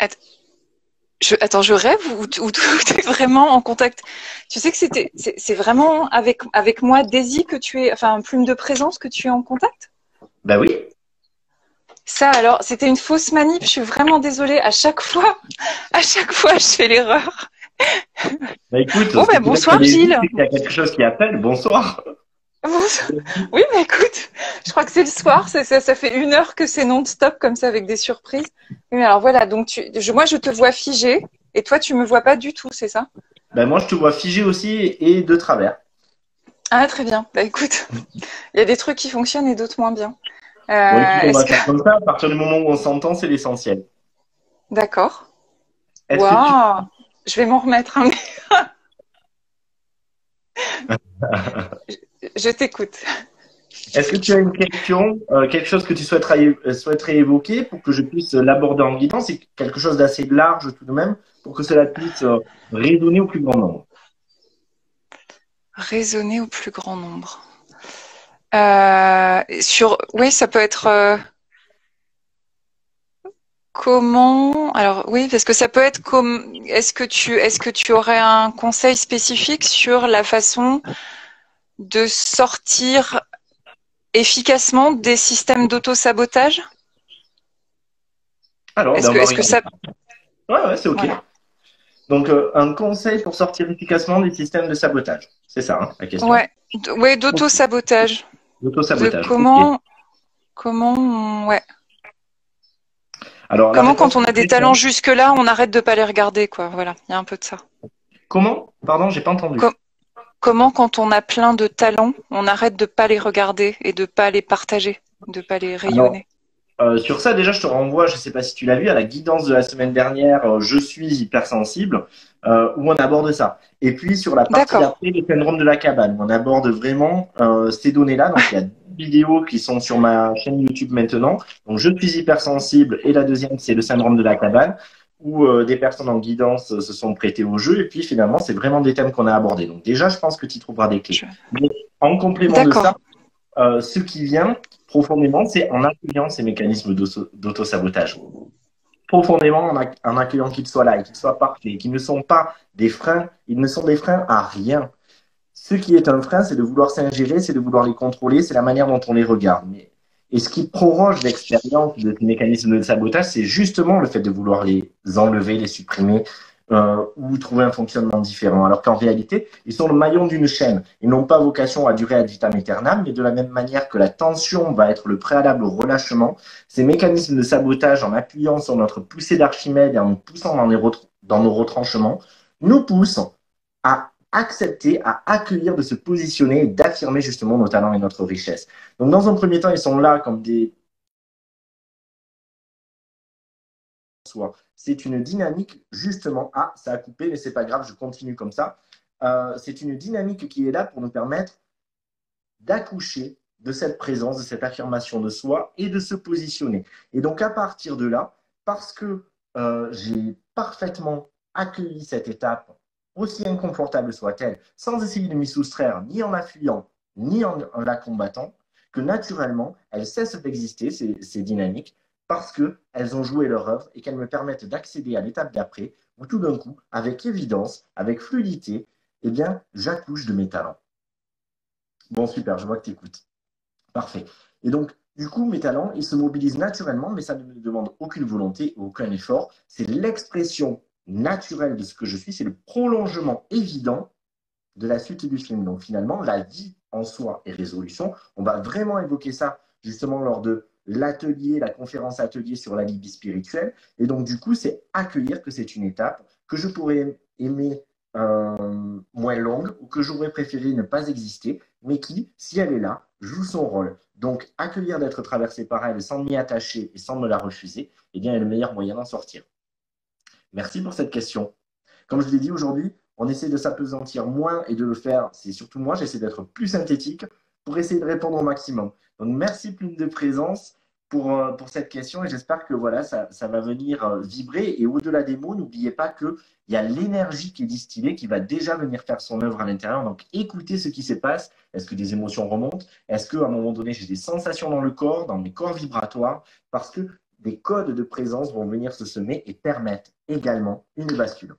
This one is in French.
Att- Attends, je rêve ou t'es vraiment en contact? Tu sais que c'est vraiment avec moi, Daisy, que tu es, enfin, Plume de présence, que tu es en contact? Bah oui. Ça, alors, c'était une fausse manip. Je suis vraiment désolée. À chaque fois, je fais l'erreur. Bah écoute, Bon, si ben, tu vois qu'il y a bonsoir, des vies, Gilles. c'est qu'il y a quelque chose qui appelle. Bonsoir. Oui, mais écoute, je crois que c'est le soir. Ça fait 1 heure que c'est non-stop comme ça avec des surprises. Oui, mais alors voilà. Donc, moi, je te vois figé et toi, tu me vois pas du tout, c'est ça? Bah moi, je te vois figé aussi et de travers. Ah, très bien. Bah, écoute, il y a des trucs qui fonctionnent et d'autres moins bien. Bon, écoute, on Est-ce va que, faire comme ça. À partir du moment où on s'entend, c'est l'essentiel. d'accord. Est-ce que tu Waouh, je vais m'en remettre, hein, mais je t'écoute. est-ce que tu as une question, quelque chose que tu souhaiterais évoquer pour que je puisse l'aborder en guidant? C'est quelque chose d'assez large tout de même pour que cela puisse résonner au plus grand nombre. Raisonner au plus grand nombre. Oui, ça peut être comment. Alors oui, parce que ça peut être comme. Est-ce que tu aurais un conseil spécifique sur la façon de sortir efficacement des systèmes d'auto-sabotage? Alors, ben, on va Est-ce que regarder. ça, Ouais, ouais, c'est OK. voilà. Donc, un conseil pour sortir efficacement des systèmes de sabotage. C'est ça, hein, la question. Ouais, ouais, d'auto-sabotage. De D'auto-sabotage. OK. ouais. Alors, la Comment réponse quand est on a des très talents simple. jusque-là, on arrête de pas les regarder, quoi. Voilà, il y a un peu de ça. Comment? Pardon, j'ai pas Com- entendu. Comment quand on a plein de talents, on arrête de pas les regarder et de pas les partager, de pas les Alors, rayonner. sur ça, déjà, je te renvoie, je ne sais pas si tu l'as vu, à la guidance de la semaine dernière, Je suis hypersensible, où on aborde ça. Et puis, sur la partie D'accord, d'après, le syndrome de la cabane, où on aborde vraiment ces données-là. Donc, il y a 10 vidéos qui sont sur ma chaîne YouTube maintenant. Donc, Je suis hypersensible, et la deuxième, c'est le syndrome de la cabane, où des personnes en guidance se sont prêtées au jeu. Et puis, finalement, c'est vraiment des thèmes qu'on a abordés. Donc, déjà, je pense que tu trouveras des clés. je- Mais en complément de ça, d'accord, ce qui vient profondément, c'est en accueillant ces mécanismes d'auto-sabotage. Profondément en accueillant qu'ils soient là et qu'ils soient parfaits, qu'ils ne sont pas des freins, ils ne sont des freins à rien. Ce qui est un frein, c'est de vouloir s'ingérer, c'est de vouloir les contrôler, c'est la manière dont on les regarde. Et ce qui proroge l'expérience de ces mécanismes de sabotage, c'est justement le fait de vouloir les enlever, les supprimer, ou trouver un fonctionnement différent. Alors qu'en réalité, ils sont le maillon d'une chaîne. Ils n'ont pas vocation à durer ad vitam aeternam, mais de la même manière que la tension va être le préalable au relâchement, ces mécanismes de sabotage, en appuyant sur notre poussée d'Archimède et en nous poussant dans nos retranchements, nous poussent à accepter, à accueillir, de se positionner et d'affirmer justement nos talents et notre richesse. Donc, dans un premier temps, ils sont là comme des soi. C'est une dynamique, justement. Ah, ça a coupé, mais c'est pas grave, je continue comme ça. C'est une dynamique qui est là pour nous permettre d'accoucher de cette présence, de cette affirmation de soi et de se positionner. Et donc, à partir de là, parce que j'ai parfaitement accueilli cette étape, aussi inconfortable soit-elle, sans essayer de m'y soustraire, ni en la fuyant, ni en la combattant, que naturellement, elles cessent d'exister, ces dynamiques, parce qu'elles ont joué leur œuvre et qu'elles me permettent d'accéder à l'étape d'après, où tout d'un coup, avec évidence, avec fluidité, eh bien, j'accouche de mes talents. Bon, super, je vois que tu écoutes. Parfait. Et donc, du coup, mes talents, ils se mobilisent naturellement, mais ça ne me demande aucune volonté, aucun effort. C'est l'expression naturelle de ce que je suis, c'est le prolongement évident de la suite du film. Donc, finalement, la vie en soi et résolution, on va vraiment évoquer ça justement lors de l'atelier, la conférence atelier sur la Libye spirituelle. Et donc, du coup, c'est accueillir que c'est une étape que je pourrais aimer moins longue ou que j'aurais préféré ne pas exister, mais qui, si elle est là, joue son rôle. Donc, accueillir d'être traversé par elle sans m'y attacher et sans me la refuser, eh bien, est le meilleur moyen d'en sortir. Merci pour cette question. Comme je l'ai dit aujourd'hui, on essaie de s'apesantir moins et de le faire, c'est surtout moi, j'essaie d'être plus synthétique pour essayer de répondre au maximum. Donc merci Plume de présence pour cette question et j'espère que voilà, ça va venir vibrer. Et au-delà des mots, n'oubliez pas qu'il y a l'énergie qui est distillée qui va déjà venir faire son œuvre à l'intérieur. Donc écoutez ce qui se passe. Est-ce que des émotions remontent? Est-ce qu'à un moment donné, j'ai des sensations dans le corps, dans mes corps vibratoires? Parce que des codes de présence vont venir se semer et permettre également une bascule.